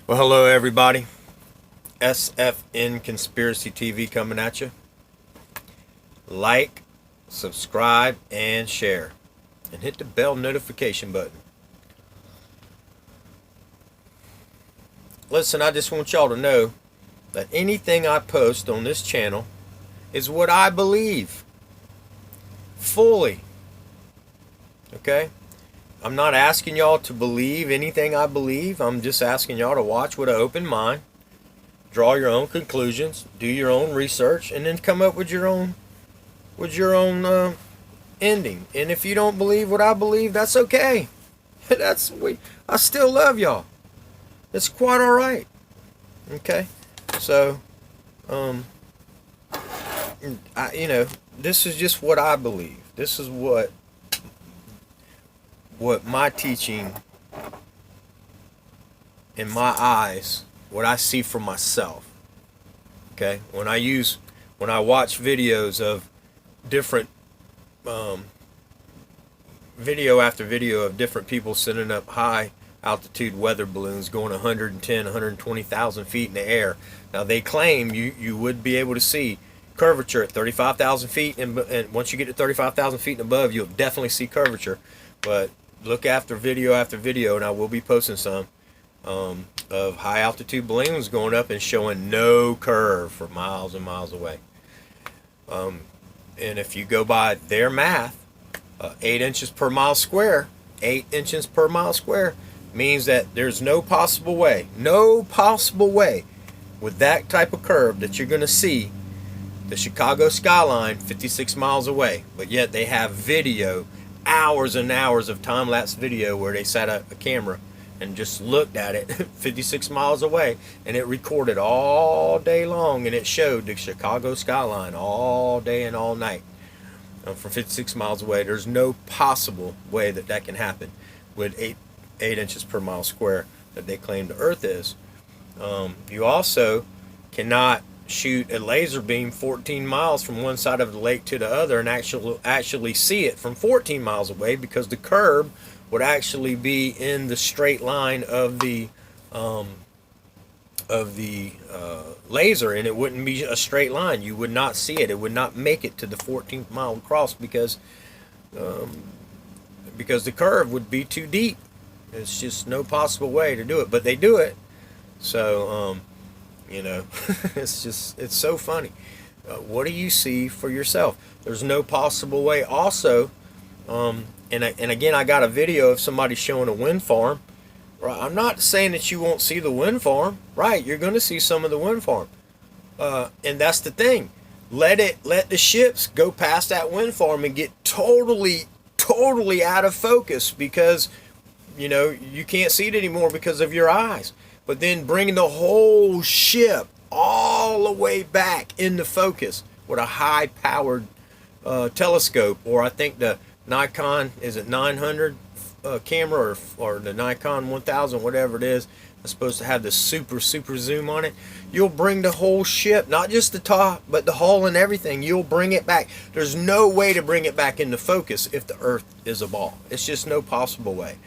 Well, hello everybody. SFN Conspiracy TV coming at you. Like, subscribe, and share. And hit the bell notification button. Listen, I just want y'all to know that anything I post on this channel is what I believe. Fully. Okay? I'm not asking y'all to believe anything I believe. I'm just asking y'all to watch with an open mind, draw your own conclusions, do your own research, and then come up with your own ending. And if you don't believe what I believe, that's okay. I still love y'all. It's quite all right. Okay, so this is just what I believe. This is what my teaching in my eyes, what I see for myself. Okay, when I watch videos of different video after video of different people sending up high altitude weather balloons going 110, 120,000 feet in the air. Now they claim you would be able to see curvature at 35,000 feet, and once you get to 35,000 feet and above, you'll definitely see curvature. But look after video, and I will be posting some of high altitude balloons going up and showing no curve for miles and miles away. And if you go by their math, 8 inches per mile square, 8 inches per mile square means that there's no possible way with that type of curve that you're going to see the Chicago skyline 56 miles away. But yet they have video, hours and hours of time-lapse video where they set up a camera and just looked at it 56 miles away, and it recorded all day long, and it showed the Chicago skyline all day and all night from 56 miles away. There's no possible way that can happen with 8 inches per mile square that they claim the Earth is. You also cannot shoot a laser beam 14 miles from one side of the lake to the other and actually see it from 14 miles away, because the curve would actually be in the straight line of the laser, and it wouldn't be a straight line. You would not see it. It would not make it to the 14th mile across because the curve would be too deep. It's just no possible way to do it, but they do it. So it's so funny. What do you see for yourself? There's no possible way. Also, and again, I got a video of somebody showing a wind farm. Right, I'm not saying that you won't see the wind farm. Right, you're going to see some of the wind farm, and that's the thing. Let the ships go past that wind farm and get totally out of focus, because you can't see it anymore because of your eyes. But then bringing the whole ship all the way back into focus with a high-powered telescope, or I think the Nikon, is it 900 camera, or the Nikon 1000, whatever it is, it's supposed to have the super zoom on it. You'll bring the whole ship, not just the top, but the hull and everything. You'll bring it back. There's no way to bring it back into focus if the Earth is a ball. It's just no possible way.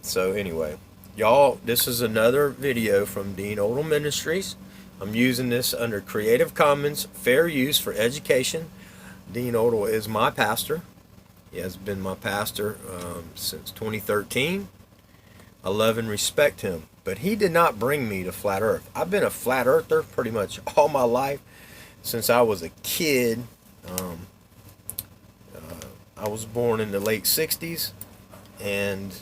So anyway, y'all, this is another video from Dean Odle Ministries. I'm using this under Creative Commons Fair Use for Education. Dean Odle is my pastor. He has been my pastor since 2013. I love and respect him, but he did not bring me to Flat Earth. I've been a Flat Earther pretty much all my life since I was a kid. I was born in the late 60s, and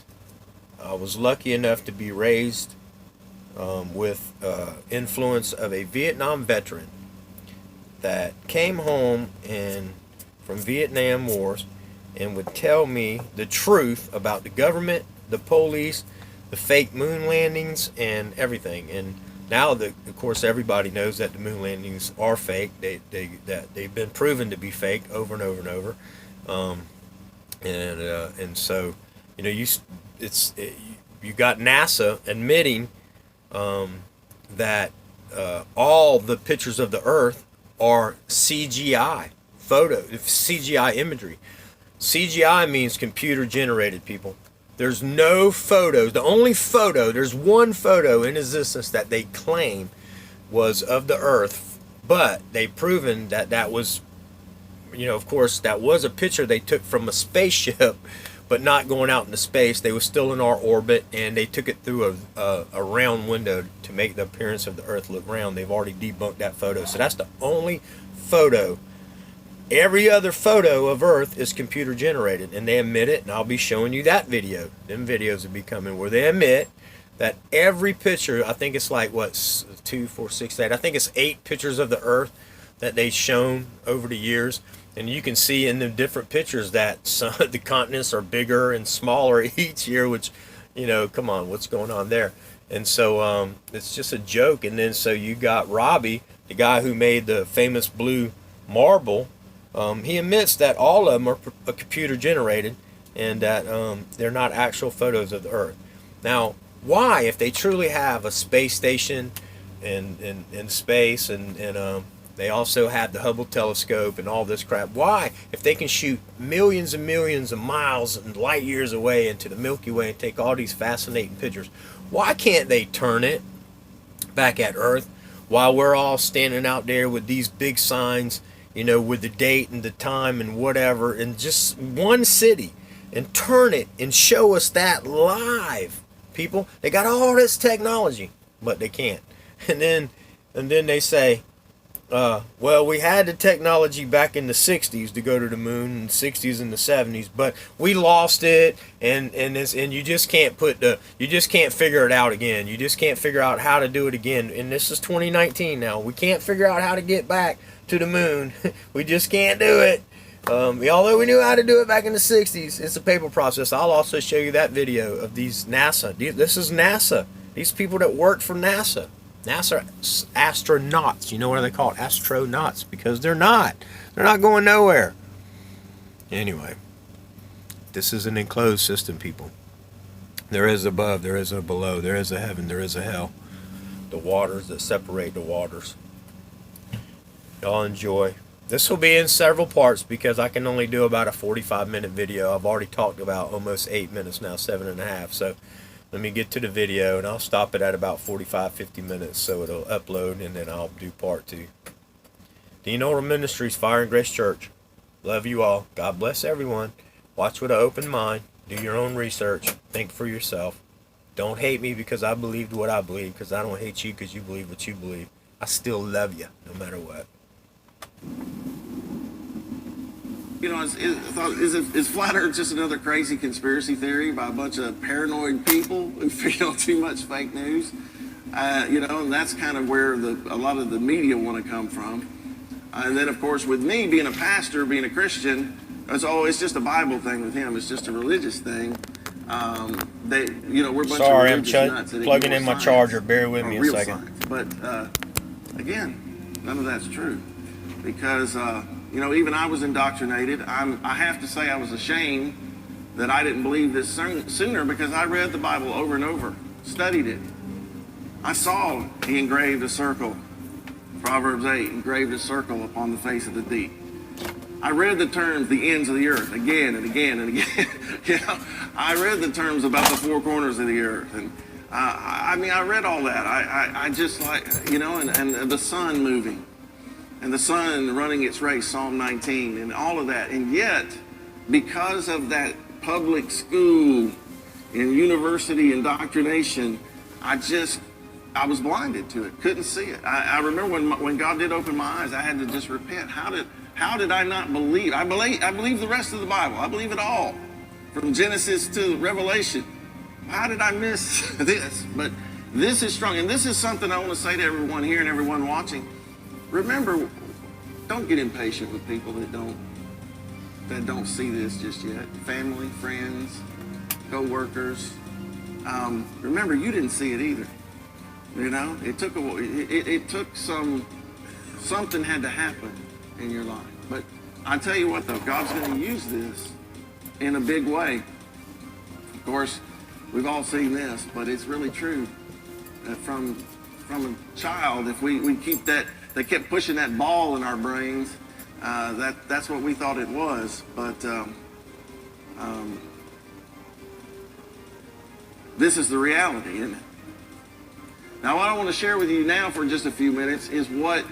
I was lucky enough to be raised with influence of a Vietnam veteran that came home from Vietnam Wars and would tell me the truth about the government, the police, the fake moon landings, and everything. And now, of course, everybody knows that the moon landings are fake. They've been proven to be fake over and over and over. And so, you got NASA admitting that all the pictures of the Earth are CGI CGI imagery. CGI means computer generated, people. There's no photos. The only photo, there's one photo in existence that they claim was of the Earth, but they've proven that that was, of course, that was a picture they took from a spaceship, but not going out into space. They were still in our orbit, and they took it through a round window to make the appearance of the Earth look round. They've already debunked that photo. So that's the only photo. Every other photo of Earth is computer generated, and they admit it, and I'll be showing you that video. Them videos will be coming where they admit that every picture, I think it's like, what, 2, 4, 6, 8, I think it's 8 pictures of the Earth that they've shown over the years. And you can see in the different pictures that some of the continents are bigger and smaller each year, which, come on, what's going on there? And so it's just a joke. And then so you got Robbie, the guy who made the famous blue marble. He admits that all of them are computer generated and that they're not actual photos of the Earth. Now, why, if they truly have a space station in space and they also have the Hubble telescope and all this crap, why, if they can shoot millions and millions of miles and light years away into the Milky Way and take all these fascinating pictures, why can't they turn it back at Earth while we're all standing out there with these big signs, with the date and the time and whatever, in just one city, and turn it and show us that live, people? They got all this technology, but they can't. And then they say, well, we had the technology back in the 60s to go to the moon, in the 60s and the 70s, but we lost it, and you just can't figure it out again. You just can't figure out how to do it again. And this is 2019 now. We can't figure out how to get back to the moon. We just can't do it. Although we knew how to do it back in the 60s, it's a paper process. I'll also show you that video of these NASA. This is NASA. These people that worked for NASA. NASA astronauts. You know what they call it? Astronauts, because they're not going nowhere. Anyway, this is an enclosed system, people. There is above, there is a below, there is a heaven, there is a hell. The waters that separate the waters. Y'all enjoy. This will be in several parts because I can only do about a 45-minute video. I've already talked about almost 8 minutes now, 7.5. So let me get to the video, and I'll stop it at about 45-50 minutes so it'll upload, and then I'll do part 2. Dean Oldham Ministries, Fire and Grace Church. Love you all. God bless everyone. Watch with an open mind. Do your own research. Think for yourself. Don't hate me because I believed what I believe, because I don't hate you because you believe what you believe. I still love you no matter what. Is Flat Earth just another crazy conspiracy theory by a bunch of paranoid people who feed on too much fake news? And that's kind of where a lot of the media want to come from. And then, of course, with me being a pastor, being a Christian, it's just a Bible thing with him. It's just a religious thing. We're a bunch Sorry, of religious nuts. I'm plugging in my charger. Bear with me a second. Science. But again, none of that's true. Because, even I was indoctrinated. I have to say I was ashamed that I didn't believe this sooner, because I read the Bible over and over, studied it. I saw he engraved a circle. Proverbs 8, engraved a circle upon the face of the deep. I read the terms, the ends of the earth, again and again and again. I read the terms about the four corners of the earth. And I read all that. I just and the sun moving. And the sun running its race, Psalm 19, and all of that. And yet, because of that public school and university indoctrination, I was blinded to it, couldn't see it. I remember when God did open my eyes, I had to just repent. How did I not believe? I believe the rest of the Bible. I believe it all, from Genesis to Revelation. How did I miss this? But this is strong, and this is something I want to say to everyone here and everyone watching. Remember, don't get impatient with people that don't see this just yet. Family, friends, co-workers. Remember, you didn't see it either. It took something had to happen in your life. But I tell you what, though, God's going to use this in a big way. Of course, we've all seen this, but it's really true. From a child, if we keep that. They kept pushing that ball in our brains. That's what we thought it was. But This is the reality, isn't it? Now, what I want to share with you now for just a few minutes is what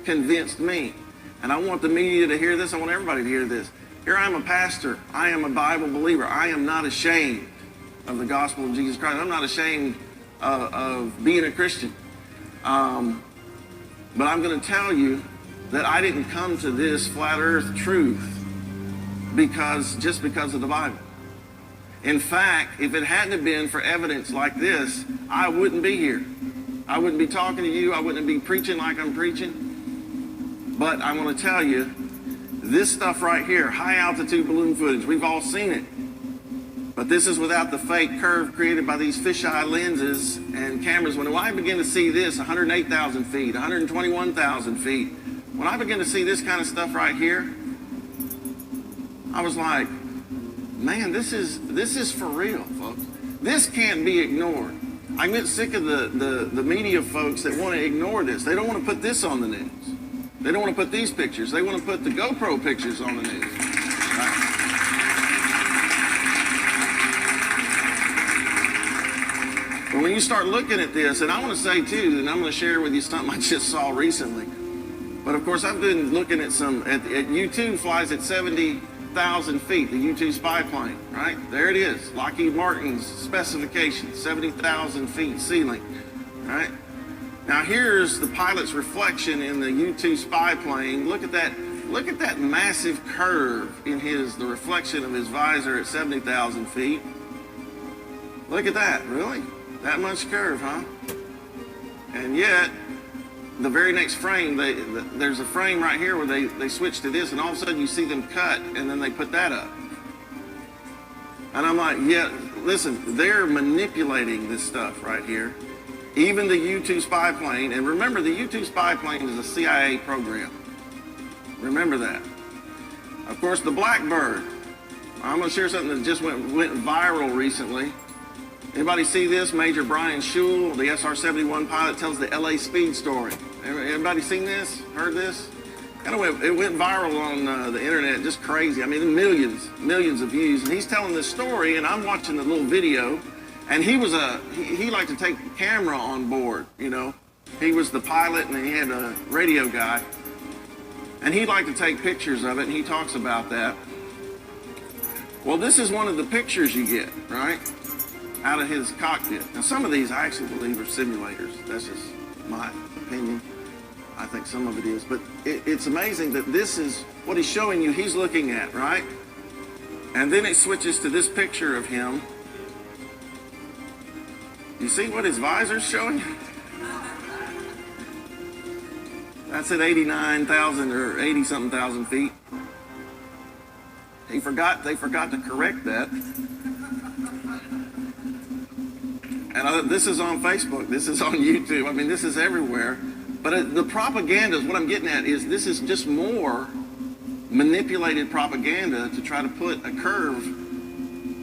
convinced me. And I want the media to hear this. I want everybody to hear this. Here I am a pastor. I am a Bible believer. I am not ashamed of the gospel of Jesus Christ. I'm not ashamed of being a Christian. But I'm going to tell you that I didn't come to this flat earth truth just because of the Bible. In fact, if it hadn't been for evidence like this, I wouldn't be here. I wouldn't be talking to you. I wouldn't be preaching like I'm preaching. But I want to tell you, this stuff right here, high altitude balloon footage, we've all seen it. But this is without the fake curve created by these fisheye lenses and cameras. When I begin to see this, 108,000 feet, 121,000 feet, when I begin to see this kind of stuff right here, I was like, man, this is for real, folks. This can't be ignored. I get sick of the media folks that want to ignore this. They don't want to put this on the news. They don't want to put these pictures. They want to put the GoPro pictures on the news. Right? But when you start looking at this, and I want to say too, and I'm going to share with you something I just saw recently. But of course, I've been looking at U-2 flies at 70,000 feet, the U-2 spy plane, right? There it is, Lockheed Martin's specification, 70,000 feet ceiling, right? Now here's the pilot's reflection in the U-2 spy plane. Look at that massive curve in the reflection of his visor at 70,000 feet. Look at that, really? That much curve, huh? And yet, the very next frame, there's a frame right here where they switch to this, and all of a sudden you see them cut, and then they put that up. And I'm like, yeah, listen, they're manipulating this stuff right here. Even the U-2 spy plane, and remember the U-2 spy plane is a CIA program. Remember that. Of course, the Blackbird. I'm going to share something that just went viral recently. Anybody see this? Major Brian Shule, the SR-71 pilot, tells the LA Speed story. Everybody seen this? Heard this? It went viral on the internet, just crazy. I mean, millions of views. And he's telling this story, and I'm watching the little video. And he liked to take the camera on board, you know. He was the pilot, and he had a radio guy. And he liked to take pictures of it, and he talks about that. Well, this is one of the pictures you get, right, out of his cockpit. Now, some of these I actually believe are simulators. That's just my opinion. I think some of it is. But it's amazing that this is what he's showing you he's looking at, right? And then it switches to this picture of him. You see what his visor's showing? That's at 89,000 or 80-something thousand feet. They forgot to correct that. And this is on Facebook. This is on YouTube. I mean, this is everywhere. But the propaganda, what I'm getting at is this is just more manipulated propaganda to try to put a curve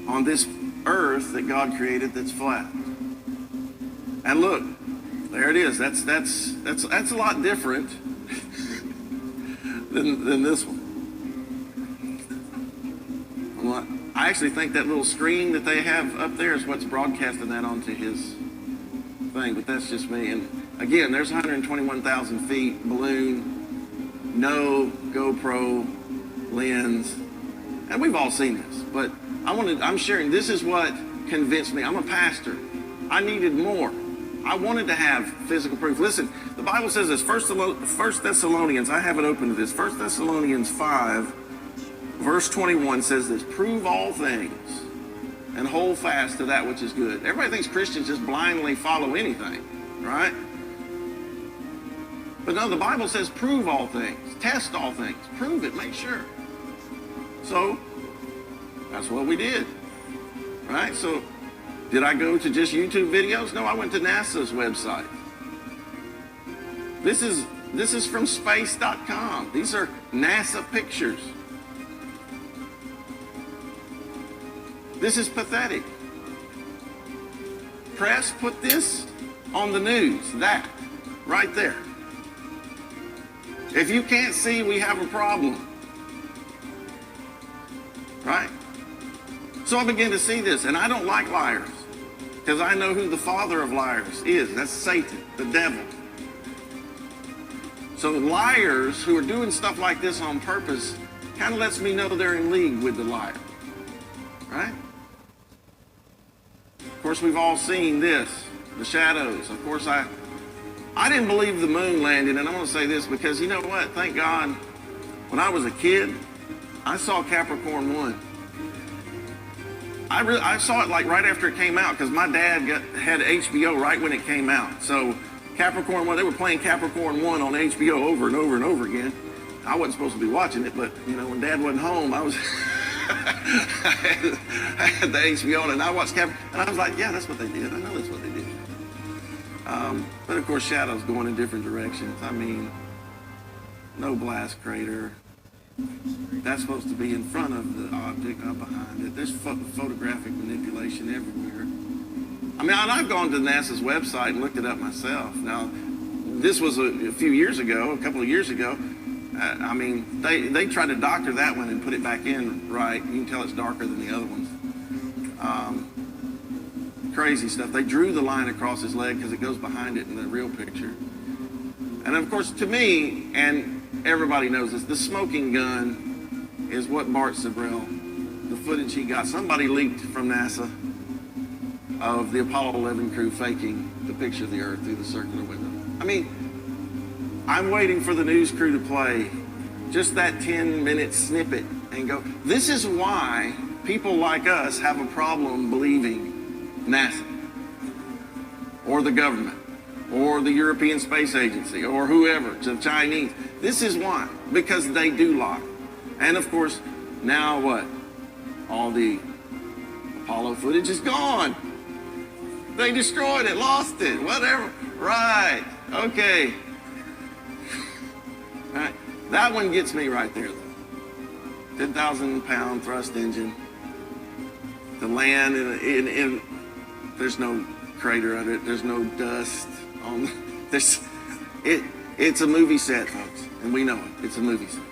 on this earth that God created that's flat. And look, there it is. That's a lot different than this one. I actually think that little screen that they have up there is what's broadcasting that onto his thing, but that's just me. And again, there's 121,000 feet balloon, no GoPro lens, and we've all seen this. But I'm sharing. This is what convinced me. I'm a pastor. I needed more. I wanted to have physical proof. Listen, the Bible says this. 1 Thessalonians. I have it open to this. 1 Thessalonians 5. Verse 21 says this: prove all things and hold fast to that which is good. Everybody thinks Christians just blindly follow anything, right? But no, the Bible says prove all things, test all things, prove it, make sure. So that's what we did, right? So did I go to just YouTube videos? No, I went to NASA's website. This is from space.com. These are NASA pictures. This is pathetic. Press, put this on the news. That, right there. If you can't see, we have a problem. Right? So I began to see this, and I don't like liars. because I know who the father of liars is. That's Satan, the devil. So liars who are doing stuff like this on purpose kind of lets me know they're in league with the liar, right? Of course, we've all seen this, the shadows. Of course, I didn't believe the moon landed, and I'm going to say this because you know what? Thank God, when I was a kid, I saw Capricorn 1. I saw it like right after it came out because my dad had HBO right when it came out. So Capricorn 1, they were playing Capricorn 1 on HBO over and over and over again. I wasn't supposed to be watching it, but you know, when Dad wasn't home, I was I had the HBO on and I watched Capricorn, and I was like, yeah, that's what they did. I know that's what they did. But of course, shadows going in different directions. I mean, no blast crater. That's supposed to be in front of the object, not behind it. There's photographic manipulation everywhere. I mean, I've gone to NASA's website and looked it up myself. Now, this was a few years ago, a couple of years ago. I mean, they tried to doctor that one and put it back in right. You can tell it's darker than the other ones. Crazy stuff. They drew the line across his leg because it goes behind it in the real picture. And of course, to me, and everybody knows this, the smoking gun is what Bart Sibrel, the footage he got. Somebody leaked from NASA of the Apollo 11 crew faking the picture of the Earth through the circular window. I mean, I'm waiting for the news crew to play just that 10-minute snippet and go, this is why people like us have a problem believing NASA or the government or the European Space Agency or whoever, the Chinese. This is why, because they do lie. And of course, now what? All the Apollo footage is gone. They destroyed it, lost it, whatever. Right, okay. All right. That one gets me right there, though. 10,000-pound thrust engine to land in there's no crater under it. There's no dust on. It's a movie set, folks, and we know it. It's a movie set.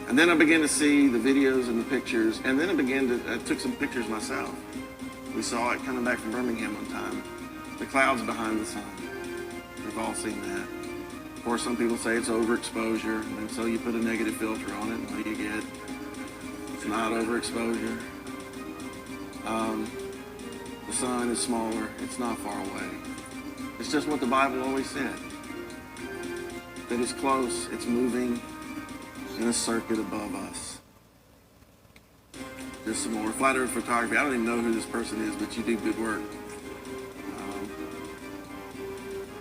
And then I began to see the videos and the pictures, and then I took some pictures myself. We saw it coming back from Birmingham one time. The clouds behind the sun. We've all seen that. Of course, some people say it's overexposure, and so you put a negative filter on it, and what do you get? It's not overexposure. The sun is smaller. It's not far away. It's just what the Bible always said. That it's close. It's moving in a circuit above us. Just some more. Flat Earth Photography. I don't even know who this person is, but you do good work.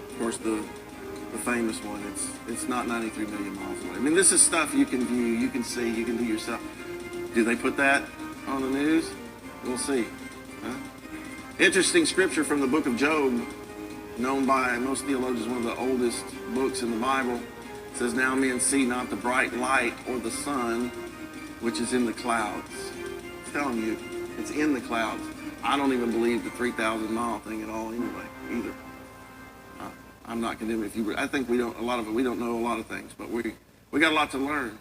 Of course, the famous one, it's not 93 million miles away. I mean, this is stuff you can view, you can see, you can do yourself. Do they put that on the news? We'll see. Huh? Interesting scripture from the book of Job, known by most theologians, one of the oldest books in the Bible. It says, now men see not the bright light or the sun, which is in the clouds. I'm telling you, it's in the clouds. I don't even believe the 3,000-mile thing at all anyway, either. I'm not condemning if you. I think we don't. A lot of it. We don't know a lot of things, but we got a lot to learn.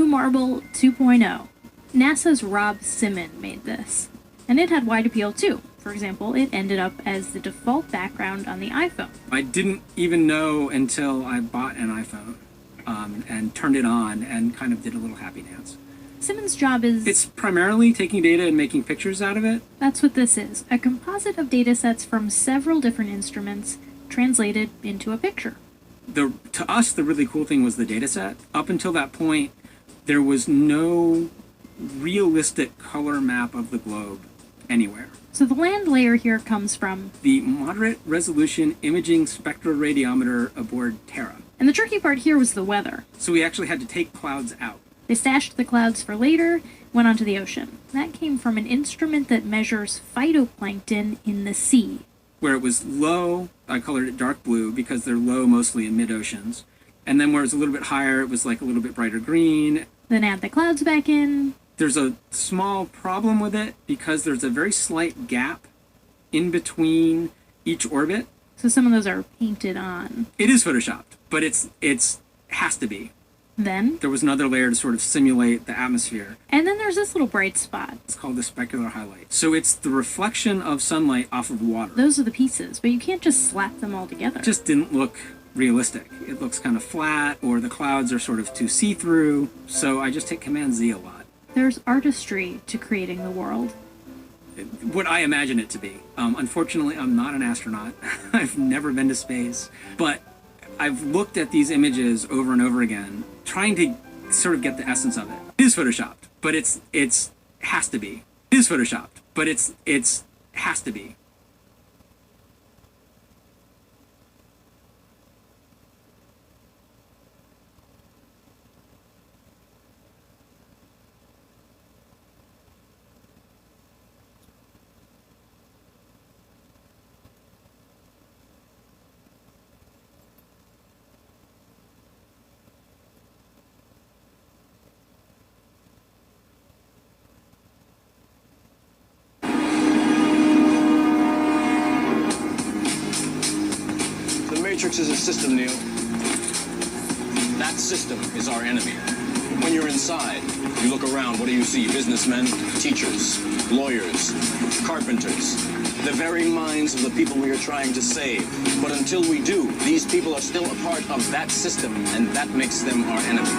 Marble 2.0. NASA's Rob Simon made this, and it had wide appeal too. For example, it ended up as the default background on the iPhone. I didn't even know until I bought an iPhone and turned it on and kind of did a little happy dance. Simon's job is... It's primarily taking data and making pictures out of it. That's what this is, a composite of data sets from several different instruments translated into a picture. To us, the really cool thing was the data set. Up until that point, there was no realistic color map of the globe anywhere. So the land layer here comes from the Moderate Resolution Imaging Spectroradiometer aboard Terra. And the tricky part here was the weather. So we actually had to take clouds out. They stashed the clouds for later, went onto the ocean. That came from an instrument that measures phytoplankton in the sea. Where it was low, I colored it dark blue because they're low mostly in mid-oceans. And then where it's a little bit higher, it was like a little bit brighter green. Then add the clouds back in. There's a small problem with it because there's a very slight gap in between each orbit. So some of those are painted on. It is photoshopped, but it's has to be. Then there was another layer to sort of simulate the atmosphere. And then there's this little bright spot. It's called the specular highlight. So it's the reflection of sunlight off of water. Those are the pieces, but you can't just slap them all together. It just didn't look realistic. It looks kind of flat, or the clouds are sort of too see-through. So I just hit Command Z a lot. There's artistry to creating the world. What I imagine it to be. Unfortunately, I'm not an astronaut. I've never been to space. But I've looked at these images over and over again, trying to sort of get the essence of it. It is photoshopped, but it's has to be. It is photoshopped, but it's has to be. The Matrix is a system, Neo. That system is our enemy. When you're inside, you look around, what do you see? Businessmen, teachers, lawyers, carpenters, the very minds of the people we are trying to save. But until we do, these people are still a part of that system, and that makes them our enemy.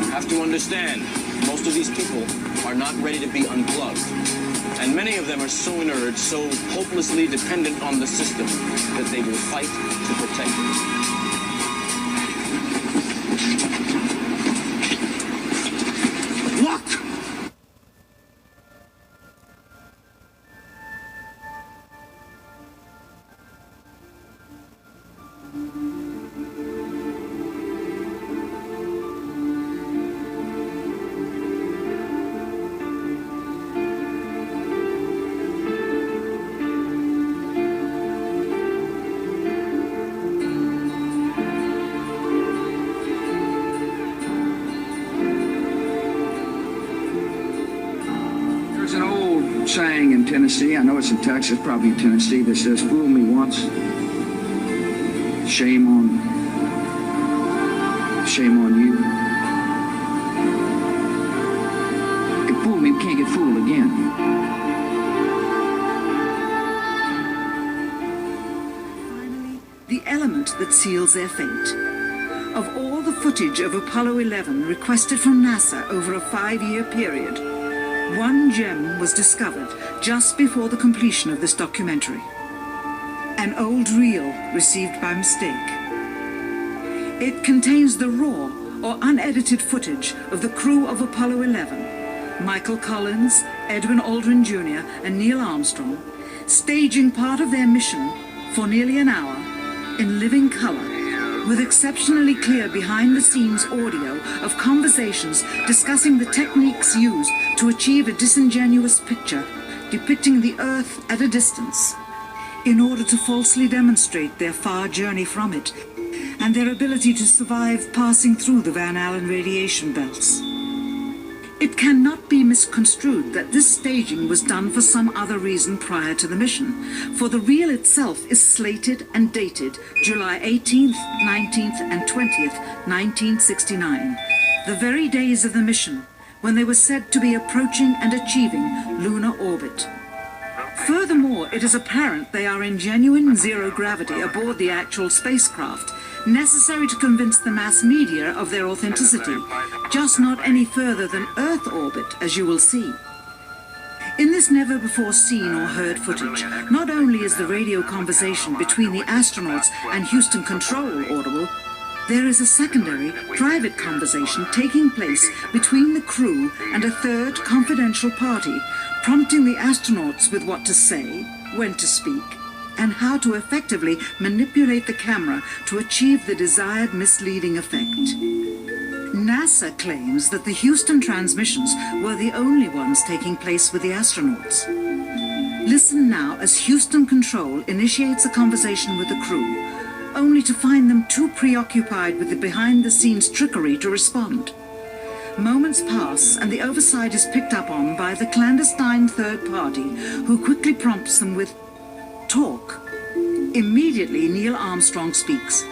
You have to understand, most of these people are not ready to be unplugged. And many of them are so inert, so hopelessly dependent on the system, that they will fight to protect it. Look! Saying in Tennessee, I know it's in Texas, probably in Tennessee, that says, fool me once, shame on you. If fool me, we can't get fooled again. Finally, the element that seals their fate. Of all the footage of Apollo 11 requested from NASA over a 5-year period, one gem was discovered just before the completion of this documentary. An old reel received by mistake. It contains the raw or unedited footage of the crew of Apollo 11, Michael Collins, Edwin Aldrin Jr., and Neil Armstrong, staging part of their mission for nearly an hour in living color, with exceptionally clear behind-the-scenes audio of conversations discussing the techniques used to achieve a disingenuous picture depicting the Earth at a distance, in order to falsely demonstrate their far journey from it and their ability to survive passing through the Van Allen radiation belts. It cannot be misconstrued that this staging was done for some other reason prior to the mission, for the reel itself is slated and dated July 18th, 19th, and 20th, 1969, the very days of the mission when they were said to be approaching and achieving lunar orbit. Furthermore, it is apparent they are in genuine zero gravity aboard the actual spacecraft, necessary to convince the mass media of their authenticity, just not any further than Earth orbit, as you will see. In this never-before-seen or heard footage, not only is the radio conversation between the astronauts and Houston Control audible, there is a secondary, private conversation taking place between the crew and a third confidential party, prompting the astronauts with what to say, when to speak, and how to effectively manipulate the camera to achieve the desired misleading effect. NASA claims that the Houston transmissions were the only ones taking place with the astronauts. Listen now as Houston Control initiates a conversation with the crew, only to find them too preoccupied with the behind-the-scenes trickery to respond. Moments pass and the oversight is picked up on by the clandestine third party, who quickly prompts them with talk. Immediately, Neil Armstrong speaks.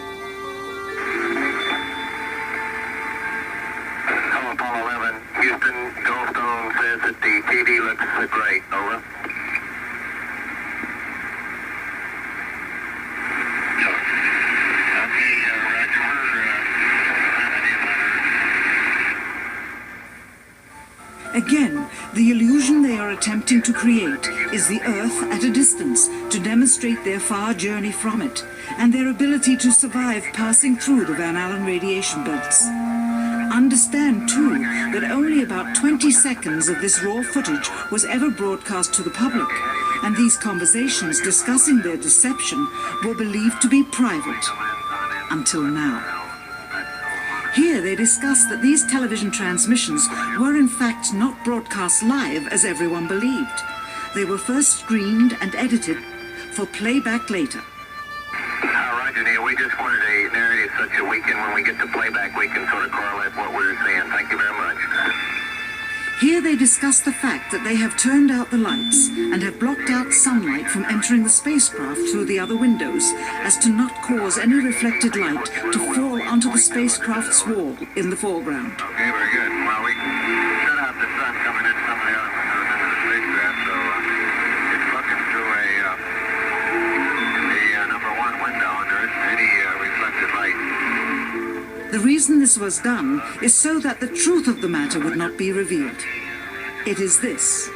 Hello, Apollo 11. Houston, Goldstone says that the TV looks great. Over. Again, the illusion they are attempting to create is the Earth at a distance to demonstrate their far journey from it and their ability to survive passing through the Van Allen radiation belts. Understand, too, that only about 20 seconds of this raw footage was ever broadcast to the public, and these conversations discussing their deception were believed to be private. Until now. Here they discuss that these television transmissions were in fact not broadcast live as everyone believed. They were first screened and edited for playback later. Roger, Neil. We just wanted a narrative such that we can, when we get to playback, we can sort of correlate what we're seeing. Thank you very much. Here they discuss the fact that they have turned out the lights and have blocked out sunlight from entering the spacecraft through the other windows, as to not cause any reflected light to fall onto the spacecraft's wall in the foreground. Okay, very good. Well, we shut out the sun coming in some of the other spacecraft, so it's looking through a number one window, and there isn't any reflected light. The reason this was done is so that the truth of the matter would not be revealed. It is this.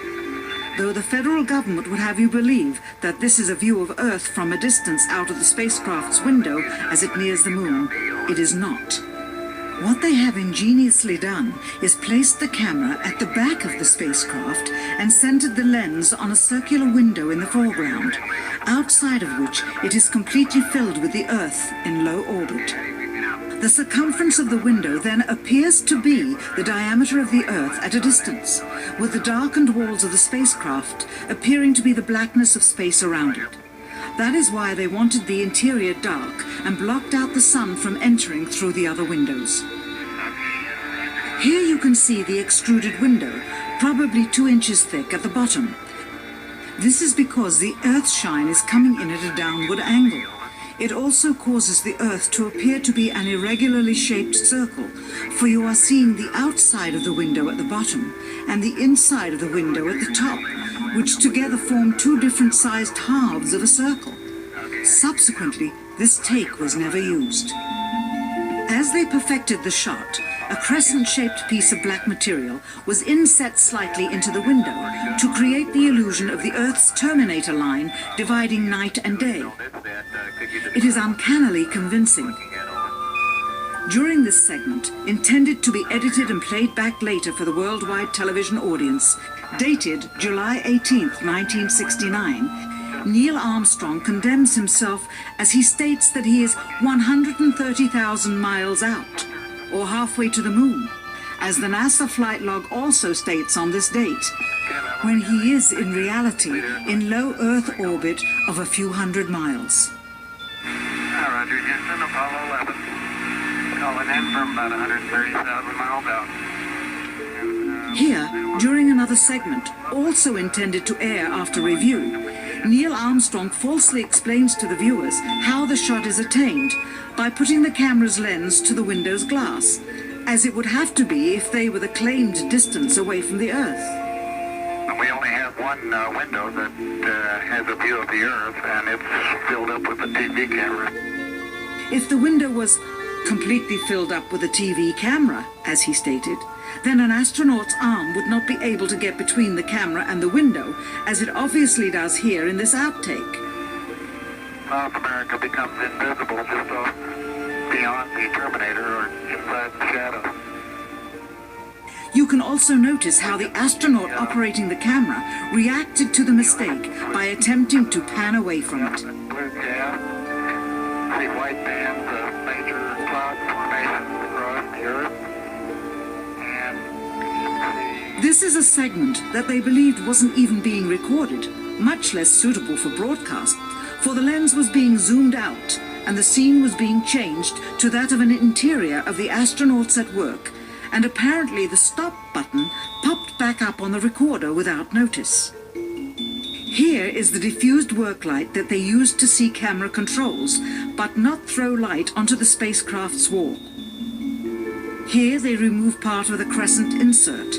Though the federal government would have you believe that this is a view of Earth from a distance out of the spacecraft's window as it nears the moon, it is not. What they have ingeniously done is placed the camera at the back of the spacecraft and centered the lens on a circular window in the foreground, outside of which it is completely filled with the Earth in low orbit. The circumference of the window then appears to be the diameter of the Earth at a distance, with the darkened walls of the spacecraft appearing to be the blackness of space around it. That is why they wanted the interior dark and blocked out the sun from entering through the other windows. Here you can see the extruded window, probably 2 inches thick at the bottom. This is because the Earth's shine is coming in at a downward angle. It also causes the Earth to appear to be an irregularly shaped circle, for you are seeing the outside of the window at the bottom and the inside of the window at the top, which together form 2 different sized halves of a circle. Subsequently, this take was never used. As they perfected the shot, a crescent-shaped piece of black material was inset slightly into the window to create the illusion of the Earth's terminator line dividing night and day. It is uncannily convincing. During this segment, intended to be edited and played back later for the worldwide television audience, dated July 18th, 1969, Neil Armstrong condemns himself as he states that he is 130,000 miles out, or halfway to the moon, as the NASA flight log also states on this date, when he is in reality in low Earth orbit of a few hundred miles. Roger, Houston, Apollo 11. Calling in from about 130,000 miles out. Here, during another segment, also intended to air after review, Neil Armstrong falsely explains to the viewers how the shot is attained by putting the camera's lens to the window's glass, as it would have to be if they were the claimed distance away from the Earth. We only have one window that has a view of the Earth, and it's filled up with a TV camera. If the window was completely filled up with a TV camera, as he stated, then an astronaut's arm would not be able to get between the camera and the window, as it obviously does here in this outtake. South America becomes invisible just off beyond the Terminator or inside the shadow. You can also notice how the astronaut operating the camera reacted to the mistake by attempting to pan away from it. Blue gas, see white bands of major cloud formations across the Earth, and This is a segment that they believed wasn't even being recorded, much less suitable for broadcast, for the lens was being zoomed out and the scene was being changed to that of an interior of the astronauts at work, and apparently the stop button popped back up on the recorder without notice. Here is the diffused work light that they used to see camera controls, but not throw light onto the spacecraft's wall. Here they remove part of the crescent insert.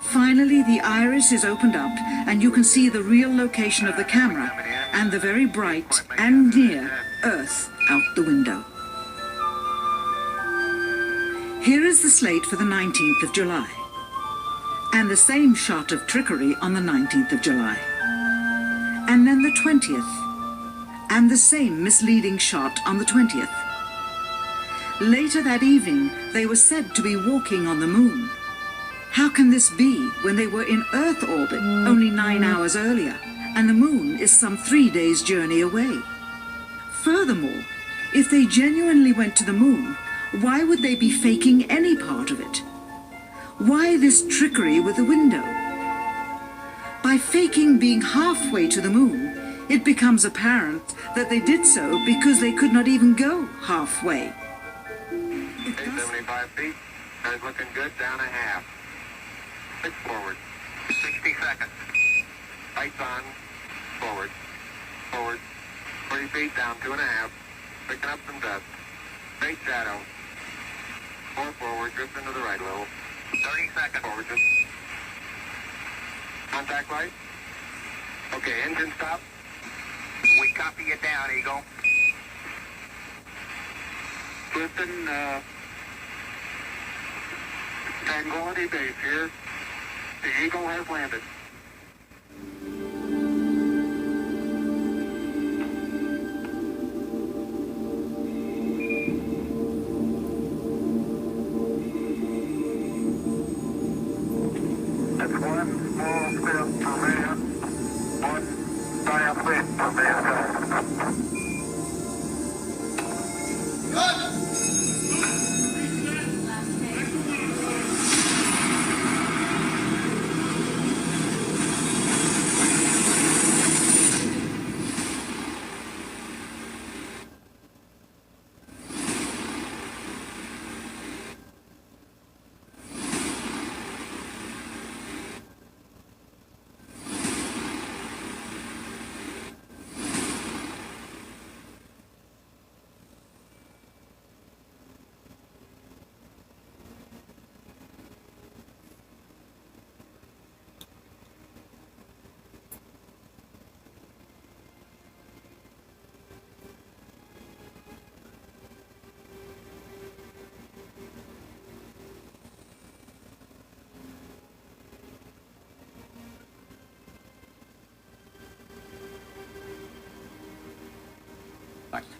Finally, the iris is opened up and you can see the real location of the camera and the very bright and near Earth out the window. Here is the slate for the 19th of July, and the same shot of trickery on the 19th of July, and then the 20th, and the same misleading shot on the 20th. Later that evening, they were said to be walking on the moon. How can this be when they were in Earth orbit only 9 hours earlier, and the moon is some 3 days' journey away? Furthermore, if they genuinely went to the moon, why would they be faking any part of it? Why this trickery with the window? By faking being halfway to the moon, it becomes apparent that they did so because they could not even go halfway. 75 feet. Guys looking good, down a half. 6 forward. 60 seconds. Lights on. Forward. Forward. 40 feet, down 2.5. Picking up some dust. Straight shadow. 4 forward, drift into the right a little. 30 seconds. Forward, just. Contact light. Okay, engine stop. We copy you down, Eagle. Clifton, Tranquility Base here. The Eagle has landed. That's one small step for man, one giant leap for mankind.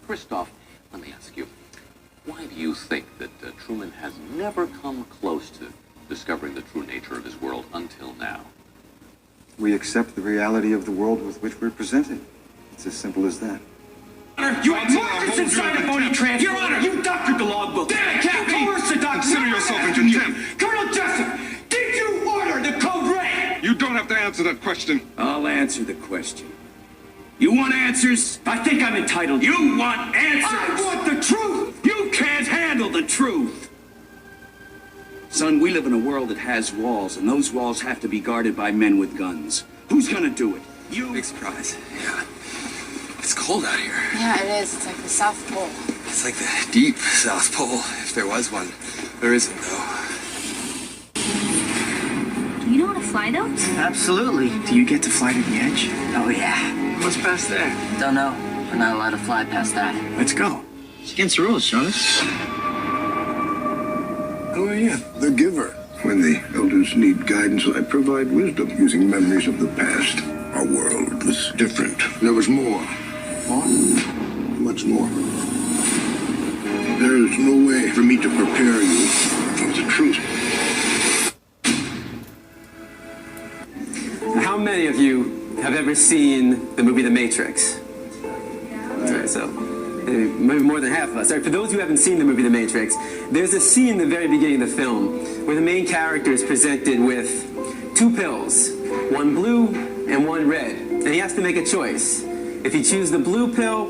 Christoph, let me ask you, why do you think that Truman has never come close to discovering the true nature of his world until now? We accept the reality of the world with which we're presented. It's as simple as that. You had markers inside a phony transfer. Your Honor, you doctored the logbook. Damn it, Captain! You coerced the doctor. Consider yourself Agent Tim. Colonel Jessup, did you order the code red? You don't have to answer that question. I'll answer the question. You want answers? I think I'm entitled. You want answers? I want the truth! You can't handle the truth! Son, we live in a world that has walls, and those walls have to be guarded by men with guns. Who's gonna do it? Big surprise. Yeah. It's cold out here. Yeah, it is. It's like the South Pole. It's like the deep South Pole, if there was one. There isn't, though. Do you know how to fly those? Absolutely. Do you get to fly to the edge? Oh, yeah. What's past there? Don't know. We're not allowed to fly past that. Let's go. It's against the rules, Charlotte. Who are you? The giver. When the elders need guidance, I provide wisdom using memories of the past. Our world was different. There was more. More? Much more. There is no way for me to prepare you for the truth. How many of you have ever seen the movie The Matrix? Alright, so maybe more than half of us. All right, for those who haven't seen the movie The Matrix, there's a scene in the very beginning of the film where the main character is presented with two pills, one blue and one red, and he has to make a choice. If he chooses the blue pill,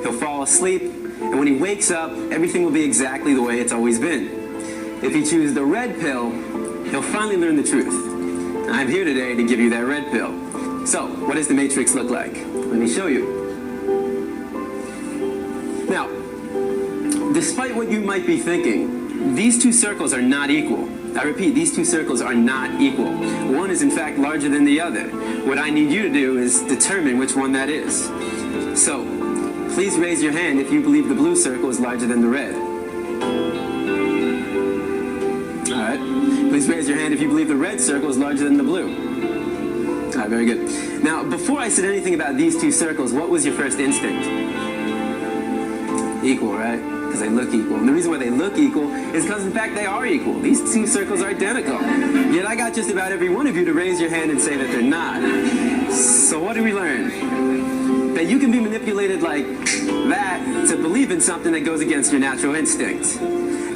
he'll fall asleep, and when he wakes up, everything will be exactly the way it's always been. If he chooses the red pill, he'll finally learn the truth. I'm here today to give you that red pill. So, what does the Matrix look like? Let me show you. Now, despite what you might be thinking, these two circles are not equal. I repeat, these two circles are not equal. One is in fact larger than the other. What I need you to do is determine which one that is. So, please raise your hand if you believe the blue circle is larger than the red. All right. Please raise your hand if you believe the red circle is larger than the blue. All right, very good. Now, before I said anything about these two circles, what was your first instinct? Equal, right? Because they look equal. And the reason why they look equal is because, in fact, they are equal. These two circles are identical. Yet I got just about every one of you to raise your hand and say that they're not. So what do we learn? That you can be manipulated like that to believe in something that goes against your natural instincts.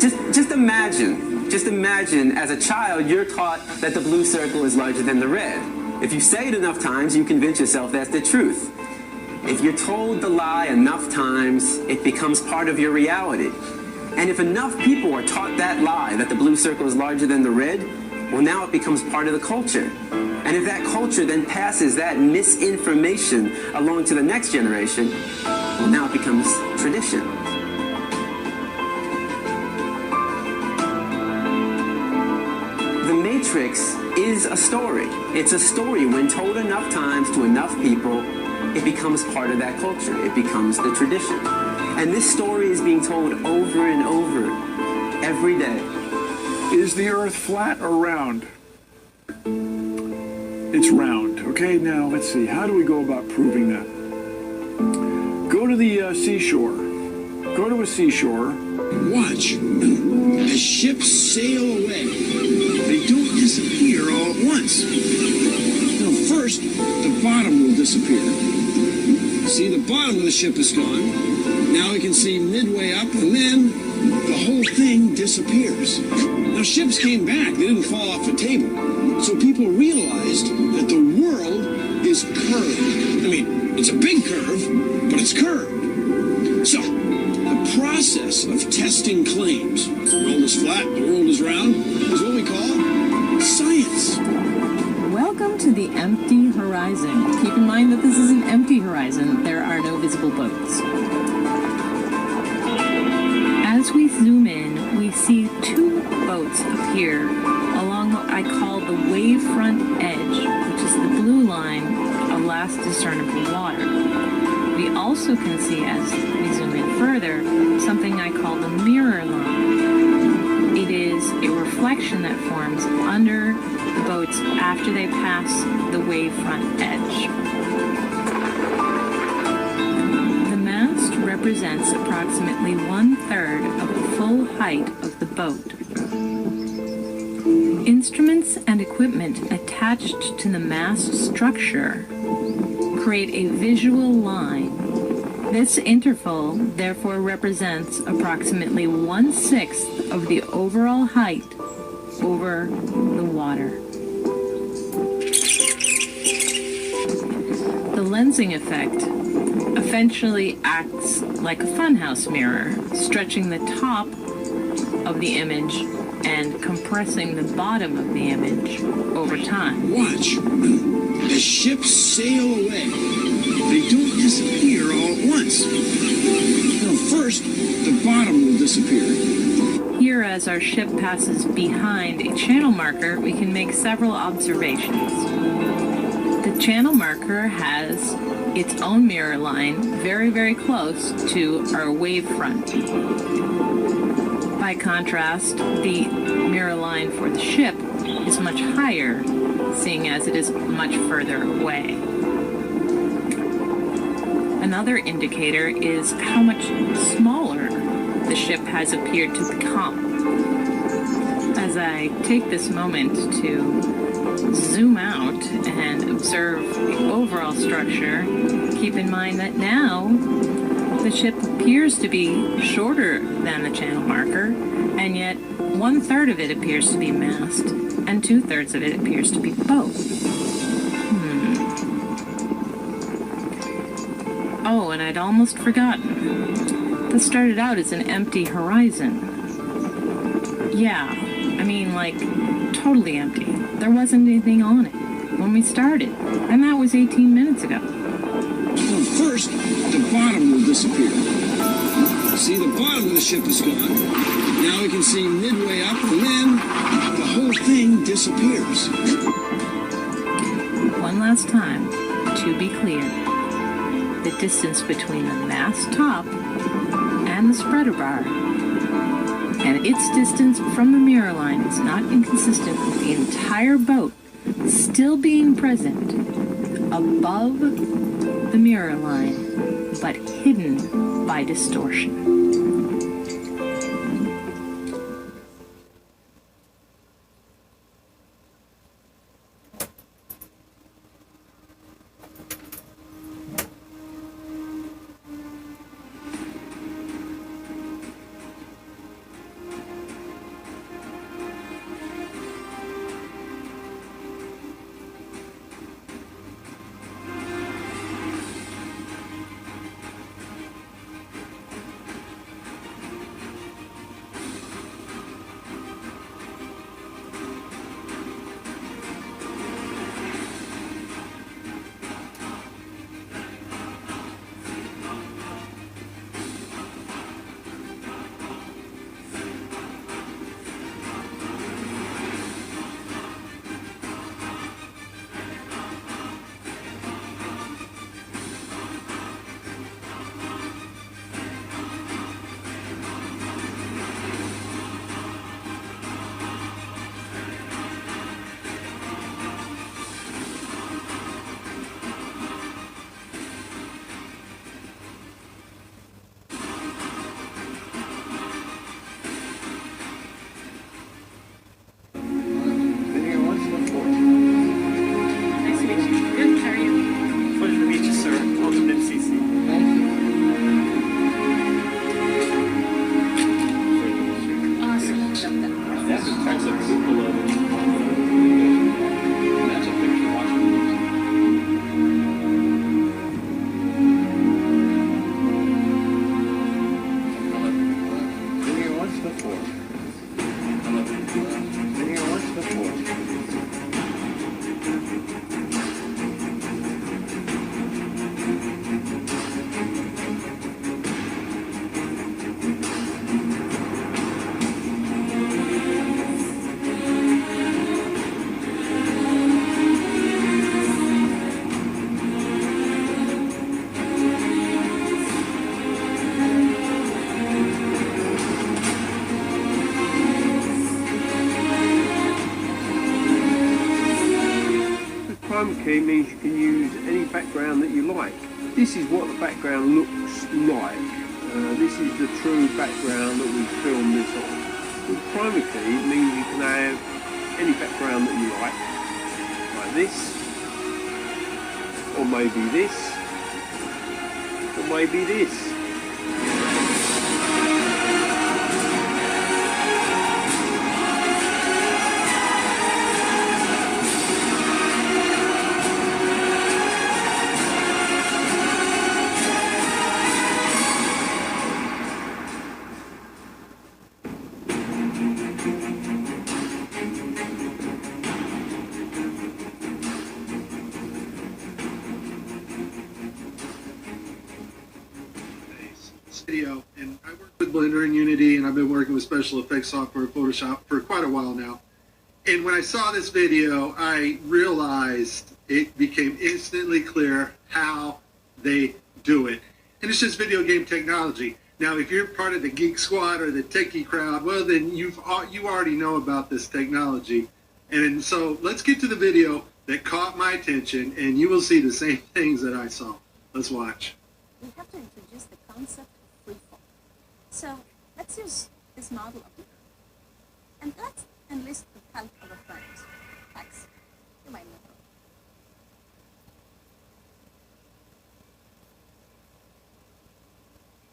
Just imagine as a child you're taught that the blue circle is larger than the red. If you say it enough times, you convince yourself that's the truth. If you're told the lie enough times, it becomes part of your reality. And if enough people are taught that lie, that the blue circle is larger than the red, well, now it becomes part of the culture. And if that culture then passes that misinformation along to the next generation, well, now it becomes tradition. The Matrix is a story. It's a story when told enough times to enough people, it becomes part of that culture. It becomes the tradition. And this story is being told over and over every day. Is the Earth flat or round? It's round. Okay, now let's see. How do we go about proving that? Go to the seashore. Go to a seashore. Watch as ships sail away. They don't disappear all at once. No, first, the bottom will disappear. See, the bottom of the ship is gone. Now we can see midway up, and then the whole thing disappears. Now, ships came back. They didn't fall off the table. So people realized that the world is curved. I mean, it's a big curve, but it's curved. So, the process of testing claims, the world is flat, the world is round, is what we call science. Welcome to the empty horizon. Keep in mind that this is an empty horizon. There are no visible boats. As we zoom in, we see two boats appear along what I call the wavefront edge, which is the blue line of last discernible water. We also can see, as we zoom in further, something I call the mirror line. It is a reflection that forms under the boats after they pass the wavefront edge. The mast represents approximately 1/3 of the full height of the boat. Instruments and equipment attached to the mast structure create a visual line. This interval therefore represents approximately 1/6 of the overall height over the water. The lensing effect eventually acts like a funhouse mirror, stretching the top of the image and compressing the bottom of the image over time. Watch As ships sail away, they don't disappear all at once. No, first, the bottom will disappear. Here, as our ship passes behind a channel marker, we can make several observations. The channel marker has its own mirror line very, very close to our wavefront. By contrast, the mirror line for the ship is much higher, seeing as it is much further away. Another indicator is how much smaller the ship has appeared to become. As I take this moment to zoom out and observe the overall structure, keep in mind that now the ship appears to be shorter than the channel marker, and yet 1/3 of it appears to be mast, and 2/3 of it appears to be boat. Oh, and I'd almost forgotten. This started out as an empty horizon. Yeah, I mean, like, totally empty. There wasn't anything on it when we started, and that was 18 minutes ago. Well, first, the bottom will disappear. See, the bottom of the ship is gone. Now we can see midway up, and then the whole thing disappears. One last time, to be clear, the distance between the mast top and the spreader bar and its distance from the mirror line is not inconsistent with the entire boat still being present above the mirror line, but hidden by distortion. Chroma key means you can use any background that you like. This is what the background looks like. This is the true background that we filmed this on. With chroma key, it means you can have any background that you like this, or maybe this, or maybe this. video, and I work with Blender and Unity, and I've been working with special effects software, Photoshop, for quite a while now. And when I saw this video, I realized it became instantly clear how they do it. And it's just video game technology. Now, if you're part of the Geek Squad or the techie crowd, well, then you already know about this technology. And so let's get to the video that caught my attention, and you will see the same things that I saw. Let's watch. We have to introduce the concept of freefall. So let's use this model up here. And let's enlist the help of a friend. X. You might know her.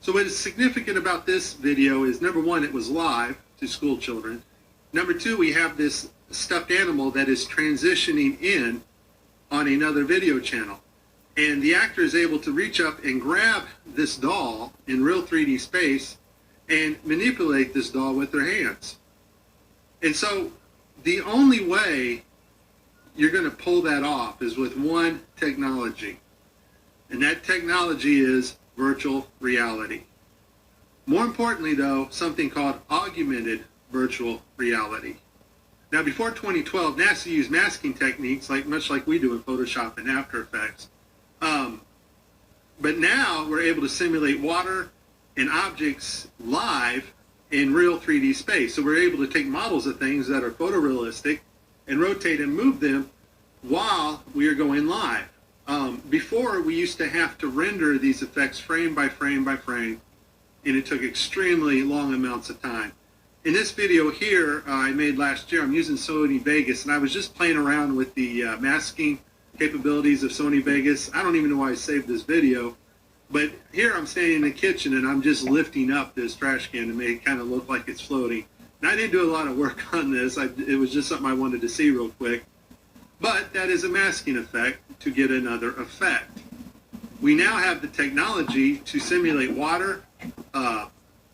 So what is significant about this video is, number one, it was live to school children. Number two, we have this stuffed animal that is transitioning in on another video channel. And the actor is able to reach up and grab this doll in real 3D space and manipulate this doll with their hands. And so the only way you're going to pull that off is with one technology. And that technology is virtual reality. More importantly, though, something called augmented virtual reality. Now, before 2012, NASA used masking techniques much like we do in Photoshop and After Effects. But now we're able to simulate water and objects live in real 3D space. So we're able to take models of things that are photorealistic and rotate and move them while we are going live. Before, we used to have to render these effects frame by frame by frame, and it took extremely long amounts of time. In this video here I made last year, I'm using Sony Vegas, and I was just playing around with the masking capabilities of Sony Vegas. I don't even know why I saved this video, but here I'm standing in the kitchen and I'm just lifting up this trash can to make it kind of look like it's floating. And I didn't do a lot of work on this. It was just something I wanted to see real quick. But that is a masking effect to get another effect. We now have the technology to simulate water,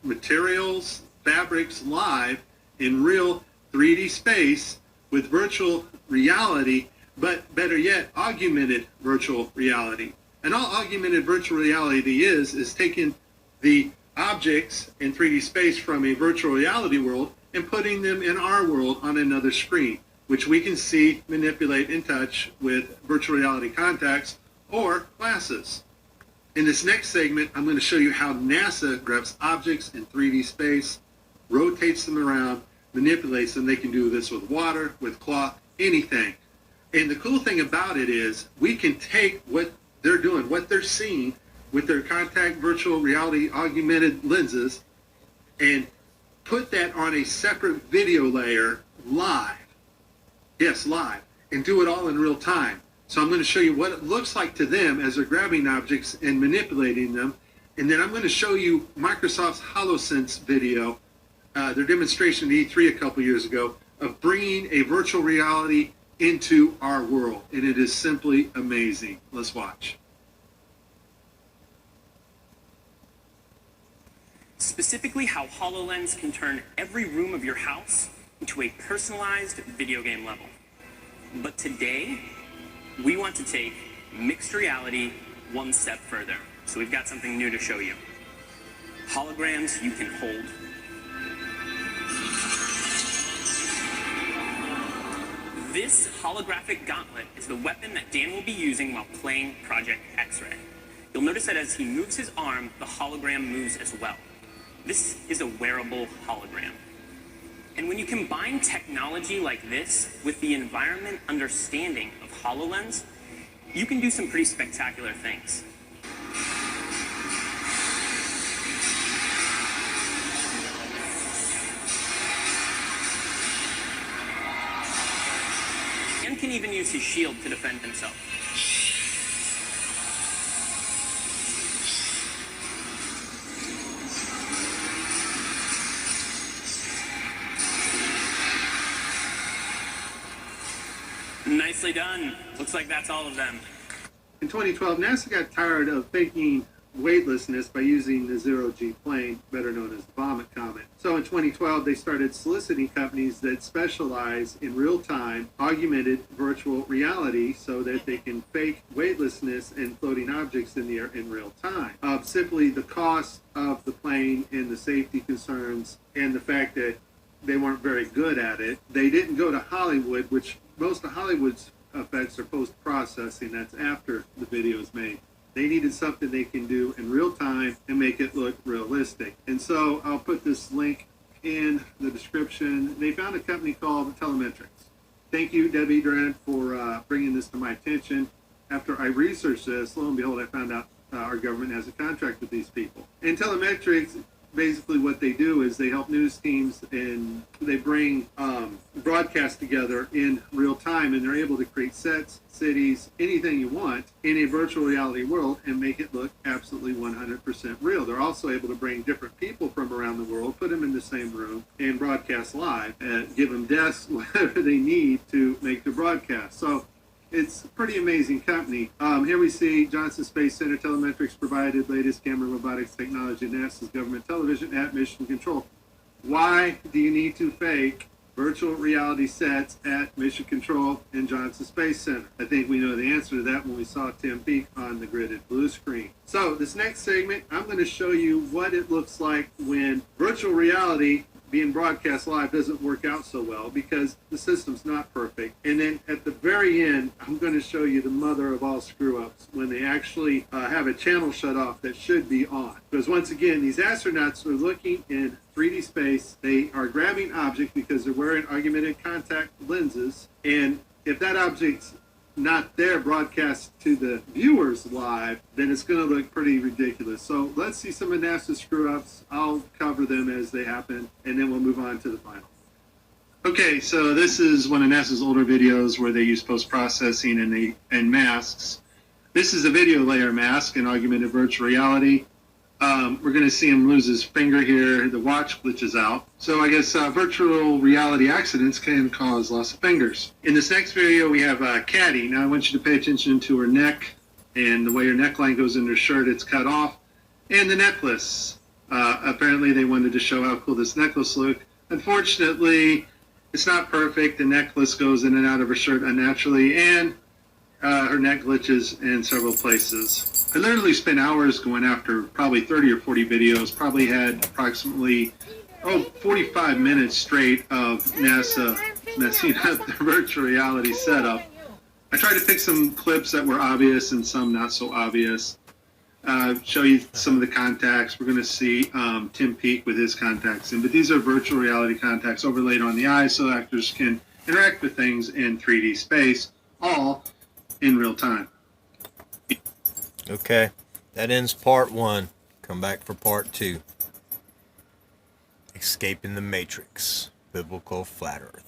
materials, fabrics live in real 3D space with virtual reality, but better yet, augmented virtual reality. And all augmented virtual reality is taking the objects in 3D space from a virtual reality world and putting them in our world on another screen, which we can see, manipulate, and touch with virtual reality contacts or glasses. In this next segment, I'm going to show you how NASA grabs objects in 3D space, rotates them around, manipulates them. They can do this with water, with cloth, anything. And the cool thing about it is we can take what they're doing, what they're seeing with their contact virtual reality augmented lenses, and put that on a separate video layer live. Yes, live. And do it all in real time. So I'm going to show you what it looks like to them as they're grabbing objects and manipulating them. And then I'm going to show you Microsoft's HoloSense video, their demonstration at E3 a couple years ago, of bringing a virtual reality into our world. And it is simply amazing. Let's watch. Specifically, how HoloLens can turn every room of your house into a personalized video game level. But today, we want to take mixed reality one step further. So we've got something new to show you. Holograms you can hold. This holographic gauntlet is the weapon that Dan will be using while playing Project X-Ray. You'll notice that as he moves his arm, the hologram moves as well. This is a wearable hologram. And when you combine technology like this with the environment understanding of HoloLens, you can do some pretty spectacular things. Dan can even use his shield to defend himself. Nicely done. Looks like that's all of them. In 2012, NASA got tired of faking weightlessness by using the zero-G plane, better known as the Vomit Comet. So in 2012, they started soliciting companies that specialize in real-time augmented virtual reality so that they can fake weightlessness and floating objects in the air in real time. Simply the cost of the plane and the safety concerns and the fact that they weren't very good at it, they didn't go to Hollywood, which most of Hollywood's effects are post-processing. That's after the video is made. They needed something they can do in real time and make it look realistic. And so I'll put this link in the description. They found a company called Telemetrics. Thank you, Debbie Durant, for bringing this to my attention. After I researched this, lo and behold, I found out our government has a contract with these people. And Telemetrics, basically what they do is they help news teams and they bring broadcasts together in real time, and they're able to create sets, cities, anything you want in a virtual reality world and make it look absolutely 100% real. They're also able to bring different people from around the world, put them in the same room and broadcast live, and give them desks, whatever they need to make the broadcast. So it's a pretty amazing company. Here we see Johnson Space Center. Telemetrics provided latest camera robotics technology, NASA's government television at Mission Control. Why do you need to fake virtual reality sets at Mission Control and Johnson Space Center? I think we know the answer to that when we saw Tim Peake on the gridded blue screen. So this next segment, I'm going to show you what it looks like when virtual reality being broadcast live doesn't work out so well because the system's not perfect. And then at the very end, I'm going to show you the mother of all screw-ups when they actually have a channel shut off that should be on. Because once again, these astronauts are looking in 3D space. They are grabbing objects because they're wearing augmented contact lenses. And if that object's not there broadcast to the viewers live, then it's going to look pretty ridiculous. So let's see some of NASA's screw-ups. I'll cover them as they happen, and then we'll move on to the final. Okay, so this is one of NASA's older videos where they use post-processing and masks. This is a video layer mask in augmented virtual reality. We're going to see him lose his finger here. The watch glitches out. So I guess virtual reality accidents can cause loss of fingers. In this next video, we have Caddy. Now I want you to pay attention to her neck and the way her neckline goes in her shirt. It's cut off. And the necklace. Apparently they wanted to show how cool this necklace looked. Unfortunately, it's not perfect. The necklace goes in and out of her shirt unnaturally, and her neck glitches in several places. I literally spent hours going after probably 30 or 40 videos, probably had approximately 45 minutes straight of NASA messing up the virtual reality setup. I tried to pick some clips that were obvious and some not so obvious. Show you some of the contacts. We're going to see Tim Peake with his contacts in, but these are virtual reality contacts overlaid on the eyes so actors can interact with things in 3D space, all in real time. Okay, that ends part 1. Come back for part 2. Escaping the Matrix, Biblical Flat Earth.